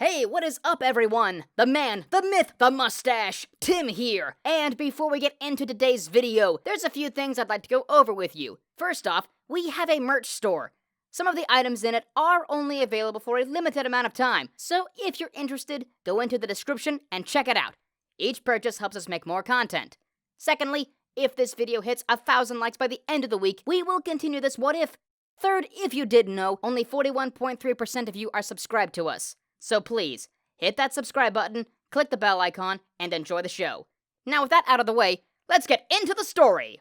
Hey, what is up, everyone? The man, the myth, the mustache, Tim here. And before we get into today's video, there's a few things I'd like to go over with you. First off, we have a merch store. Some of the items in it are only available for a limited amount of time, so if you're interested, go into the description and check it out. Each purchase helps us make more content. Secondly, if this video hits 1,000 likes by the end of the week, we will continue this what if. Third, if you didn't know, only 41.3% of you are subscribed to us. So please, hit that subscribe button, click the bell icon, and enjoy the show. Now with that out of the way, let's get into the story!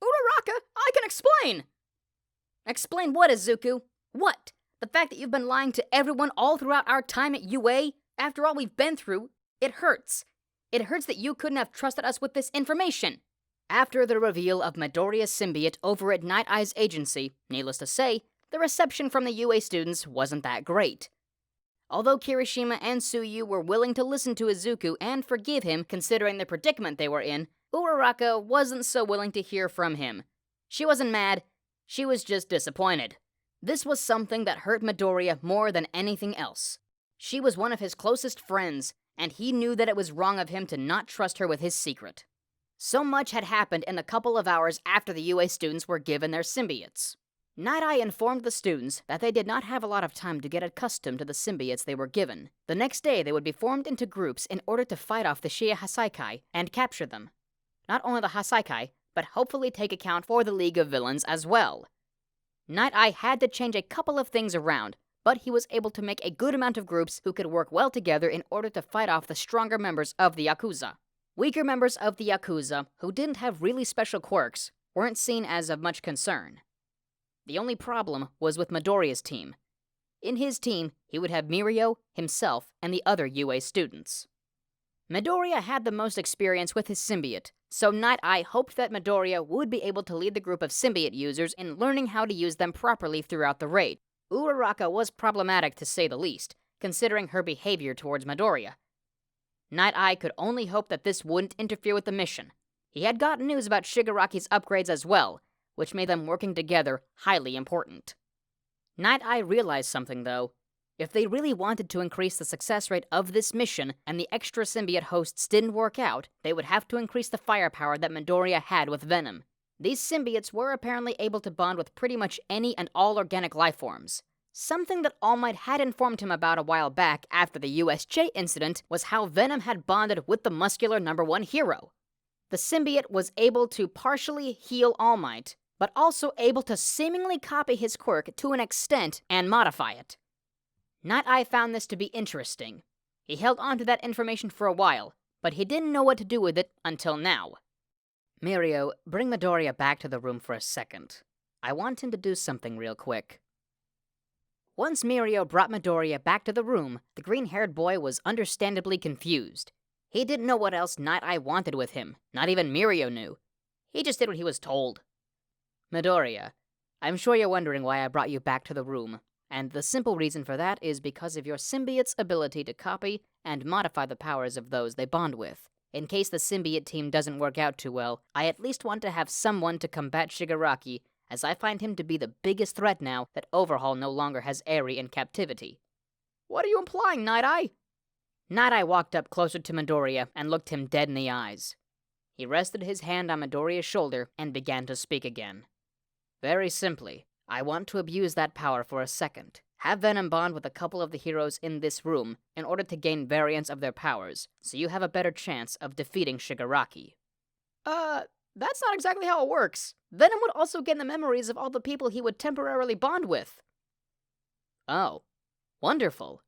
Uraraka, I can explain! Explain what, Izuku? What? The fact that you've been lying to everyone all throughout our time at UA? After all we've been through, it hurts. It hurts that you couldn't have trusted us with this information. After the reveal of Midoriya's symbiote over at Night Eye's agency, needless to say, the reception from the UA students wasn't that great. Although Kirishima and Tsuyu were willing to listen to Izuku and forgive him considering the predicament they were in, Uraraka wasn't so willing to hear from him. She wasn't mad, she was just disappointed. This was something that hurt Midoriya more than anything else. She was one of his closest friends, and he knew that it was wrong of him to not trust her with his secret. So much had happened in the couple of hours after the UA students were given their symbiotes. Night Eye informed the students that they did not have a lot of time to get accustomed to the symbiotes they were given. The next day, they would be formed into groups in order to fight off the Shia Hasaikai and capture them. Not only the Hasaikai, but hopefully take account for the League of Villains as well. Night Eye had to change a couple of things around, but he was able to make a good amount of groups who could work well together in order to fight off the stronger members of the Yakuza. Weaker members of the Yakuza, who didn't have really special quirks, weren't seen as of much concern. The only problem was with Midoriya's team. In his team, he would have Mirio, himself, and the other UA students. Midoriya had the most experience with his symbiote, so Night Eye hoped that Midoriya would be able to lead the group of symbiote users in learning how to use them properly throughout the raid. Uraraka was problematic to say the least, considering her behavior towards Midoriya. Night Eye could only hope that this wouldn't interfere with the mission. He had gotten news about Shigaraki's upgrades as well, which made them working together highly important. Night Eye realized something, though. If they really wanted to increase the success rate of this mission and the extra symbiote hosts didn't work out, they would have to increase the firepower that Midoriya had with Venom. These symbiotes were apparently able to bond with pretty much any and all organic life forms. Something that All Might had informed him about a while back after the USJ incident was how Venom had bonded with the muscular #1 hero. The symbiote was able to partially heal All Might, but also able to seemingly copy his quirk to an extent and modify it. Night Eye found this to be interesting. He held on to that information for a while, but he didn't know what to do with it until now. Mirio, bring Midoriya back to the room for a second. I want him to do something real quick. Once Mirio brought Midoriya back to the room, the green-haired boy was understandably confused. He didn't know what else Night Eye wanted with him, not even Mirio knew. He just did what he was told. Midoriya, I'm sure you're wondering why I brought you back to the room, and the simple reason for that is because of your symbiote's ability to copy and modify the powers of those they bond with. In case the symbiote team doesn't work out too well, I at least want to have someone to combat Shigaraki, as I find him to be the biggest threat now that Overhaul no longer has Eri in captivity. What are you implying, Night Eye? Night Eye walked up closer to Midoriya and looked him dead in the eyes. He rested his hand on Midoriya's shoulder and began to speak again. Very simply, I want to abuse that power for a second. Have Venom bond with a couple of the heroes in this room in order to gain variants of their powers, so you have a better chance of defeating Shigaraki. That's not exactly how it works. Venom would also gain the memories of all the people he would temporarily bond with. Oh, wonderful.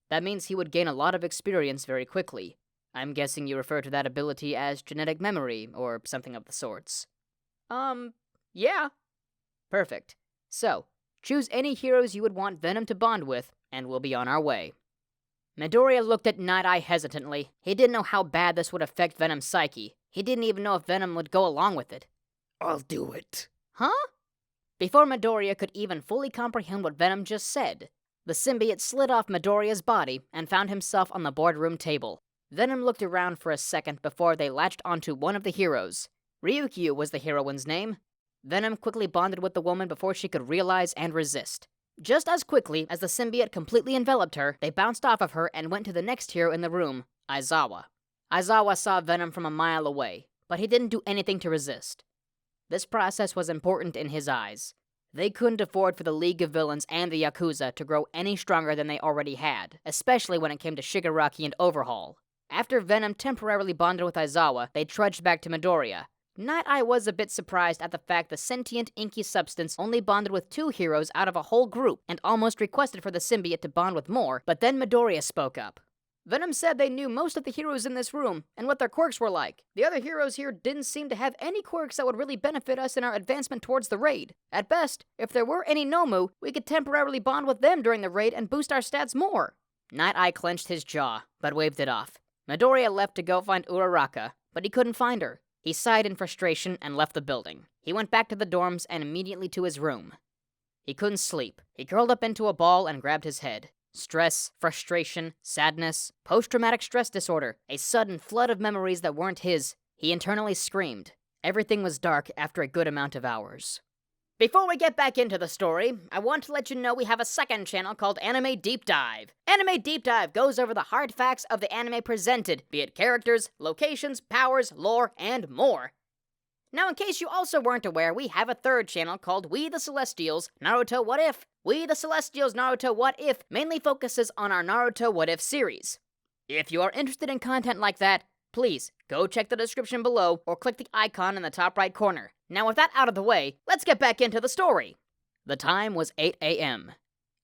That means he would gain a lot of experience very quickly. I'm guessing you refer to that ability as genetic memory, or something of the sorts. Yeah. Perfect. So, choose any heroes you would want Venom to bond with, and we'll be on our way. Midoriya looked at Night Eye hesitantly. He didn't know how bad this would affect Venom's psyche. He didn't even know if Venom would go along with it. I'll do it. Huh? Before Midoriya could even fully comprehend what Venom just said, the symbiote slid off Midoriya's body and found himself on the boardroom table. Venom looked around for a second before they latched onto one of the heroes. Ryukyu was the heroine's name. Venom quickly bonded with the woman before she could realize and resist. Just as quickly as the symbiote completely enveloped her, they bounced off of her and went to the next hero in the room, Aizawa. Aizawa saw Venom from a mile away, but he didn't do anything to resist. This process was important in his eyes. They couldn't afford for the League of Villains and the Yakuza to grow any stronger than they already had, especially when it came to Shigaraki and Overhaul. After Venom temporarily bonded with Aizawa, they trudged back to Midoriya. Night-Eye was a bit surprised at the fact the sentient, inky substance only bonded with 2 heroes out of a whole group, and almost requested for the symbiote to bond with more, but then Midoriya spoke up. Venom said they knew most of the heroes in this room, and what their quirks were like. The other heroes here didn't seem to have any quirks that would really benefit us in our advancement towards the raid. At best, if there were any Nomu, we could temporarily bond with them during the raid and boost our stats more. Night-Eye clenched his jaw, but waved it off. Midoriya left to go find Uraraka, but he couldn't find her. He sighed in frustration and left the building. He went back to the dorms and immediately to his room. He couldn't sleep. He curled up into a ball and grabbed his head. Stress, frustration, sadness, post-traumatic stress disorder, a sudden flood of memories that weren't his. He internally screamed. Everything was dark after a good amount of hours. Before we get back into the story, I want to let you know we have a second channel called Anime Deep Dive. Anime Deep Dive goes over the hard facts of the anime presented, be it characters, locations, powers, lore, and more. Now, in case you also weren't aware, we have a third channel called We the Celestials Naruto What If. We the Celestials Naruto What If mainly focuses on our Naruto What If series. If you are interested in content like that, please go check the description below or click the icon in the top right corner. Now, with that out of the way, let's get back into the story. The time was 8 a.m.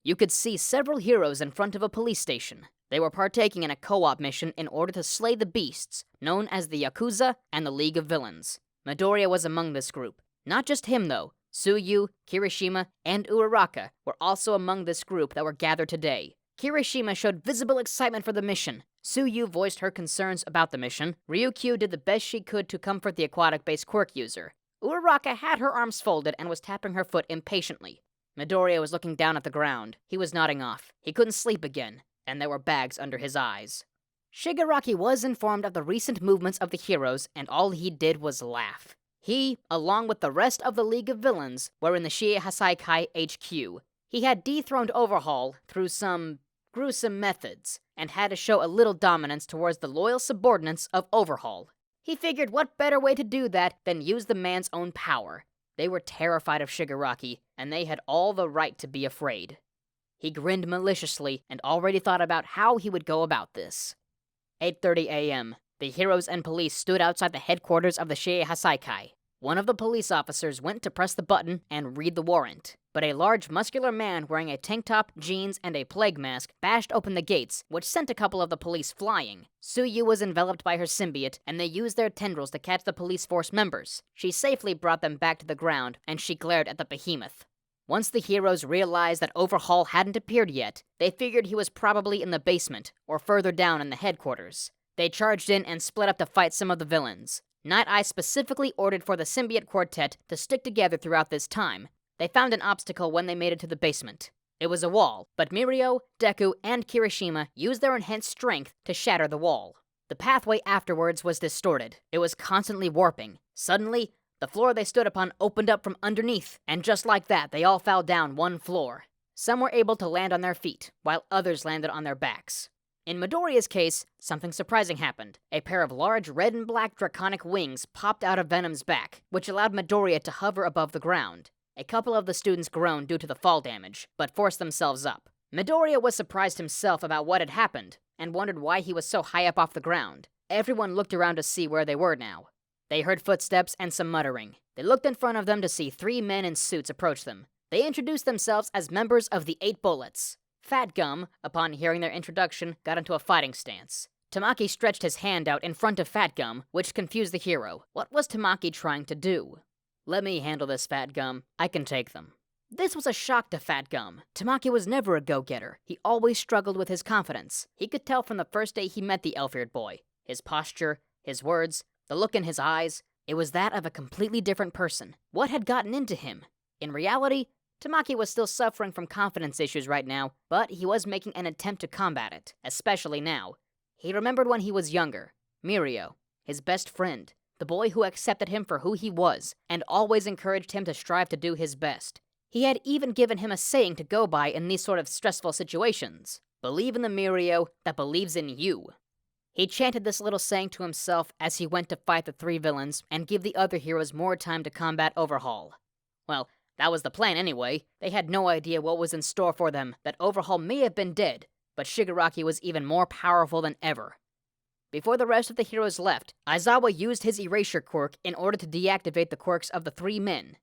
You could see several heroes in front of a police station. They were partaking in a co-op mission in order to slay the beasts, known as the Yakuza and the League of Villains. Midoriya was among this group. Not just him, though. Tsuyu, Kirishima, and Uraraka were also among this group that were gathered today. Kirishima showed visible excitement for the mission. Tsuyu voiced her concerns about the mission. Ryukyu did the best she could to comfort the aquatic-based quirk user. Uraraka had her arms folded and was tapping her foot impatiently. Midoriya was looking down at the ground. He was nodding off. He couldn't sleep again, and there were bags under his eyes. Shigaraki was informed of the recent movements of the heroes, and all he did was laugh. He, along with the rest of the League of Villains, were in the Shie Hasaikai HQ. He had dethroned Overhaul through some gruesome methods, and had to show a little dominance towards the loyal subordinates of Overhaul. He figured what better way to do that than use the man's own power. They were terrified of Shigaraki, and they had all the right to be afraid. He grinned maliciously and already thought about how he would go about this. 8:30 a.m. The heroes and police stood outside the headquarters of the Shie Hasaikai. One of the police officers went to press the button and read the warrant, but a large muscular man wearing a tank top, jeans, and a plague mask bashed open the gates, which sent a couple of the police flying. Tsuyu was enveloped by her symbiote, and they used their tendrils to catch the police force members. She safely brought them back to the ground, and she glared at the behemoth. Once the heroes realized that Overhaul hadn't appeared yet, they figured he was probably in the basement, or further down in the headquarters. They charged in and split up to fight some of the villains. Night-Eye specifically ordered for the symbiote quartet to stick together throughout this time. They found an obstacle when they made it to the basement. It was a wall, but Mirio, Deku, and Kirishima used their enhanced strength to shatter the wall. The pathway afterwards was distorted. It was constantly warping. Suddenly, the floor they stood upon opened up from underneath, and just like that, they all fell down one floor. Some were able to land on their feet, while others landed on their backs. In Midoriya's case, something surprising happened. A pair of large red and black draconic wings popped out of Venom's back, which allowed Midoriya to hover above the ground. A couple of the students groaned due to the fall damage, but forced themselves up. Midoriya was surprised himself about what had happened, and wondered why he was so high up off the ground. Everyone looked around to see where they were now. They heard footsteps and some muttering. They looked in front of them to see 3 men in suits approach them. They introduced themselves as members of the 8 Bullets. Fat Gum, upon hearing their introduction, got into a fighting stance. Tamaki stretched his hand out in front of Fat Gum, which confused the hero. What was Tamaki trying to do? "Let me handle this, Fat Gum. I can take them." This was a shock to Fat Gum. Tamaki was never a go-getter. He always struggled with his confidence. He could tell from the first day he met the elf-eared boy. His posture, his words, the look in his eyes, it was that of a completely different person. What had gotten into him? In reality, Tamaki was still suffering from confidence issues right now, but he was making an attempt to combat it, especially now. He remembered when he was younger. Mirio, his best friend, the boy who accepted him for who he was, and always encouraged him to strive to do his best. He had even given him a saying to go by in these sort of stressful situations. Believe in the Mirio that believes in you. He chanted this little saying to himself as he went to fight the three villains and give the other heroes more time to combat Overhaul. Well, that was the plan anyway. They had no idea what was in store for them, that Overhaul may have been dead, but Shigaraki was even more powerful than ever. Before the rest of the heroes left, Aizawa used his erasure quirk in order to deactivate the quirks of the three men.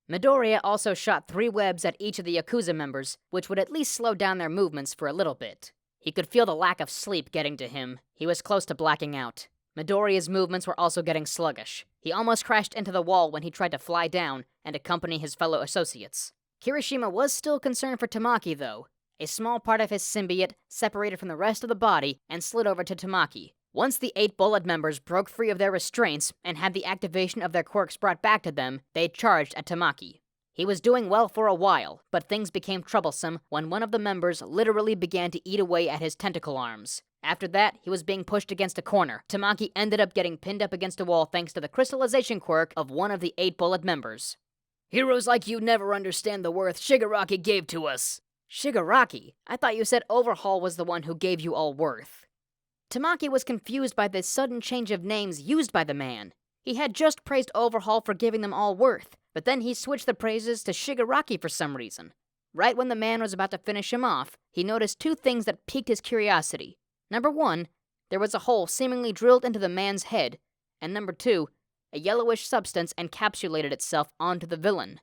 Midoriya also shot 3 webs at each of the Yakuza members, which would at least slow down their movements for a little bit. He could feel the lack of sleep getting to him. He was close to blacking out. Midoriya's movements were also getting sluggish. He almost crashed into the wall when he tried to fly down and accompany his fellow associates. Kirishima was still concerned for Tamaki, though. A small part of his symbiote separated from the rest of the body and slid over to Tamaki. Once the 8 Bullet members broke free of their restraints and had the activation of their quirks brought back to them, they charged at Tamaki. He was doing well for a while, but things became troublesome when one of the members literally began to eat away at his tentacle arms. After that, he was being pushed against a corner. Tamaki ended up getting pinned up against a wall thanks to the crystallization quirk of one of the 8 Bullet members. Heroes like you never understand the worth Shigaraki gave to us. Shigaraki? I thought you said Overhaul was the one who gave you all worth. Tamaki was confused by this sudden change of names used by the man. He had just praised Overhaul for giving them all worth, but then he switched the praises to Shigaraki for some reason. Right when the man was about to finish him off, he noticed 2 things that piqued his curiosity. Number 1, there was a hole seemingly drilled into the man's head, and number 2, a yellowish substance encapsulated itself onto the villain.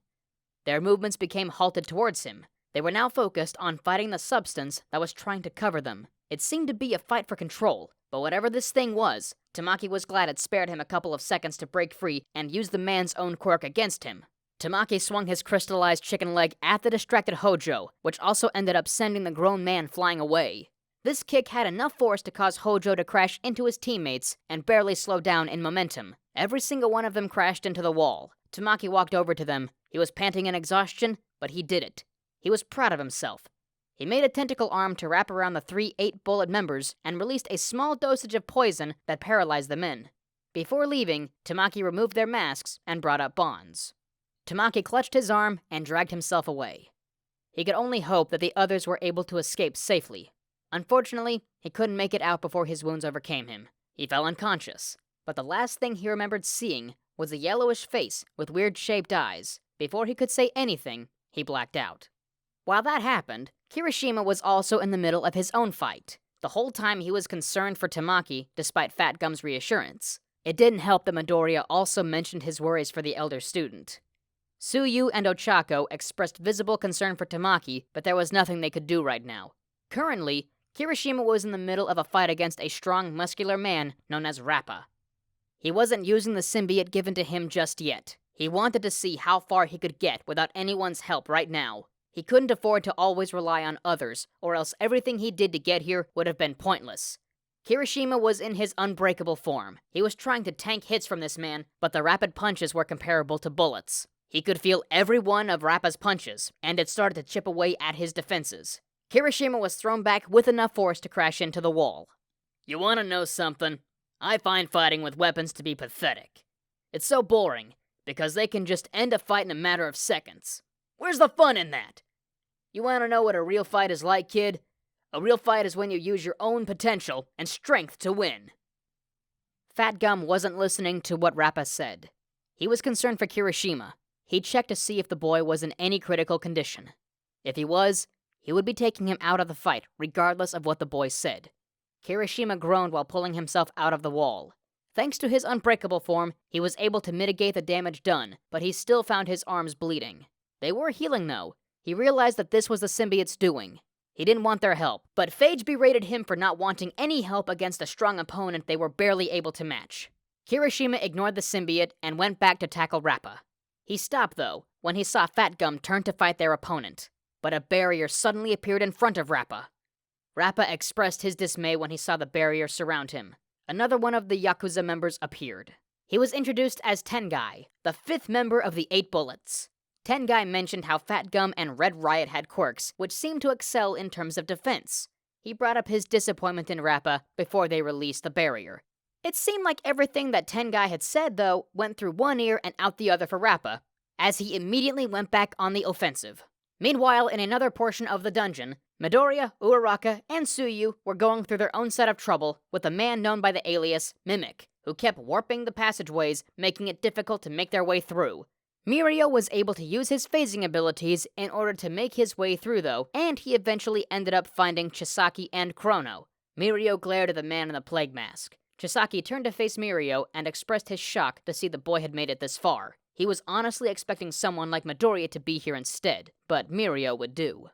Their movements became halted towards him. They were now focused on fighting the substance that was trying to cover them. It seemed to be a fight for control, but whatever this thing was, Tamaki was glad it spared him a couple of seconds to break free and use the man's own quirk against him. Tamaki swung his crystallized chicken leg at the distracted Hojo, which also ended up sending the grown man flying away. This kick had enough force to cause Hojo to crash into his teammates and barely slow down in momentum. Every single one of them crashed into the wall. Tamaki walked over to them. He was panting in exhaustion, but he did it. He was proud of himself. He made a tentacle arm to wrap around the 3 8 Bullet members and released a small dosage of poison that paralyzed the men. Before leaving, Tamaki removed their masks and brought up bonds. Tamaki clutched his arm and dragged himself away. He could only hope that the others were able to escape safely. Unfortunately, he couldn't make it out before his wounds overcame him. He fell unconscious, but the last thing he remembered seeing was a yellowish face with weird-shaped eyes. Before he could say anything, he blacked out. While that happened, Kirishima was also in the middle of his own fight. The whole time he was concerned for Tamaki, despite Fat Gum's reassurance. It didn't help that Midoriya also mentioned his worries for the elder student. Tsuyu and Ochako expressed visible concern for Tamaki, but there was nothing they could do right now. Currently, Kirishima was in the middle of a fight against a strong, muscular man known as Rappa. He wasn't using the symbiote given to him just yet. He wanted to see how far he could get without anyone's help right now. He couldn't afford to always rely on others, or else everything he did to get here would have been pointless. Kirishima was in his unbreakable form. He was trying to tank hits from this man, but the rapid punches were comparable to bullets. He could feel every one of Rappa's punches, and it started to chip away at his defenses. Kirishima was thrown back with enough force to crash into the wall. You want to know something? I find fighting with weapons to be pathetic. It's so boring, because they can just end a fight in a matter of seconds. Where's the fun in that? You want to know what a real fight is like, kid? A real fight is when you use your own potential and strength to win. Fat Gum wasn't listening to what Rappa said. He was concerned for Kirishima. He checked to see if the boy was in any critical condition. If he was, he would be taking him out of the fight, regardless of what the boy said. Kirishima groaned while pulling himself out of the wall. Thanks to his unbreakable form, he was able to mitigate the damage done, but he still found his arms bleeding. They were healing, though. He realized that this was the symbiote's doing. He didn't want their help, but Phage berated him for not wanting any help against a strong opponent they were barely able to match. Kirishima ignored the symbiote and went back to tackle Rappa. He stopped, though, when he saw Fat Gum turn to fight their opponent. But a barrier suddenly appeared in front of Rappa. Rappa expressed his dismay when he saw the barrier surround him. Another one of the Yakuza members appeared. He was introduced as Tengai, the 5th member of the 8 Bullets. Tengai mentioned how Fat Gum and Red Riot had quirks, which seemed to excel in terms of defense. He brought up his disappointment in Rappa before they released the barrier. It seemed like everything that Tengai had said, though, went through one ear and out the other for Rappa. as he immediately went back on the offensive. Meanwhile, in another portion of the dungeon, Midoriya, Uraraka, and Tsuyu were going through their own set of trouble with a man known by the alias Mimic, who kept warping the passageways, making it difficult to make their way through. Mirio was able to use his phasing abilities in order to make his way through, though, and he eventually ended up finding Chisaki and Chrono. Mirio glared at the man in the plague mask. Chisaki turned to face Mirio and expressed his shock to see the boy had made it this far. He was honestly expecting someone like Midoriya to be here instead, but Mirio would do.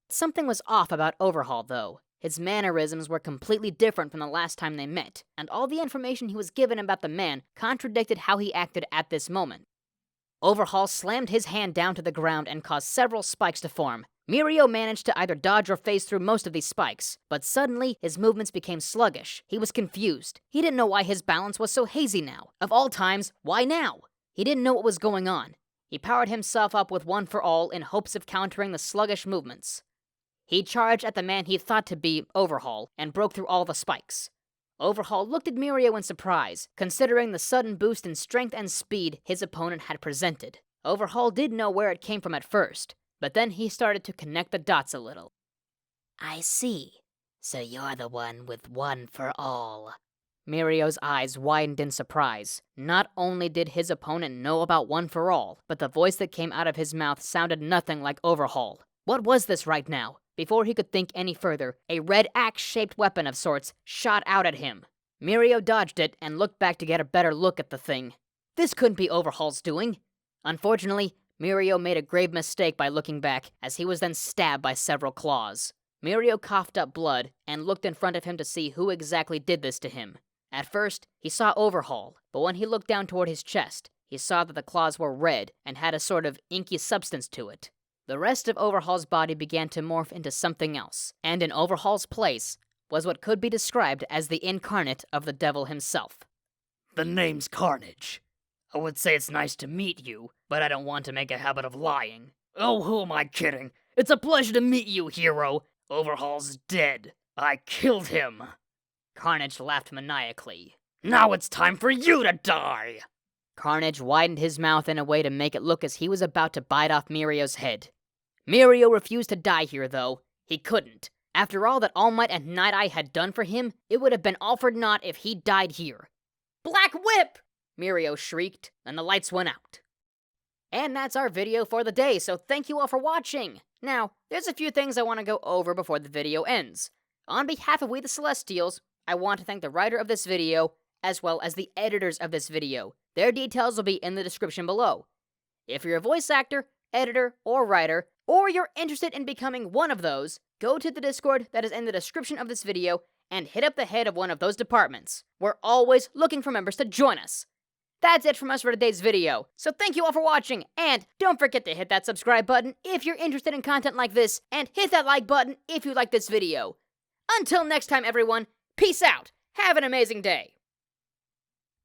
Something was off about Overhaul, though. His mannerisms were completely different from the last time they met, and all the information he was given about the man contradicted how he acted at this moment. Overhaul slammed his hand down to the ground and caused several spikes to form. Mirio managed to either dodge or phase through most of these spikes, but suddenly his movements became sluggish. He was confused. He didn't know why his balance was so hazy now. Of all times, why now? He didn't know what was going on. He powered himself up with One for All in hopes of countering the sluggish movements. He charged at the man he thought to be Overhaul and broke through all the spikes. Overhaul looked at Mirio in surprise, considering the sudden boost in strength and speed his opponent had presented. Overhaul did know where it came from at first, but then he started to connect the dots a little. I see. So you're the one with One for All. Mirio's eyes widened in surprise. Not only did his opponent know about One for All, but the voice that came out of his mouth sounded nothing like Overhaul. What was this right now? Before he could think any further, a red axe-shaped weapon of sorts shot out at him. Mirio dodged it and looked back to get a better look at the thing. This couldn't be Overhaul's doing. Unfortunately, Mirio made a grave mistake by looking back, as he was then stabbed by several claws. Mirio coughed up blood and looked in front of him to see who exactly did this to him. At first, he saw Overhaul, but when he looked down toward his chest, he saw that the claws were red and had a sort of inky substance to it. The rest of Overhaul's body began to morph into something else, and in Overhaul's place was what could be described as the incarnate of the devil himself. The name's Carnage. I would say it's nice to meet you, but I don't want to make a habit of lying. Oh, who am I kidding? It's a pleasure to meet you, hero. Overhaul's dead. I killed him. Carnage laughed maniacally. Now it's time for you to die! Carnage widened his mouth in a way to make it look as he was about to bite off Mirio's head. Mirio refused to die here, though. He couldn't. After all that All Might and Night Eye had done for him, it would have been all for naught if he died here. Black Whip! Mirio shrieked, and the lights went out. And that's our video for the day, so thank you all for watching. Now, there's a few things I want to go over before the video ends. On behalf of We the Celestials, I want to thank the writer of this video, as well as the editors of this video. Their details will be in the description below. If you're a voice actor, editor, or writer, or you're interested in becoming one of those, go to the Discord that is in the description of this video and hit up the head of one of those departments. We're always looking for members to join us. That's it from us for today's video, so thank you all for watching, and don't forget to hit that subscribe button if you're interested in content like this, and hit that like button if you like this video. Until next time, everyone, peace out, have an amazing day.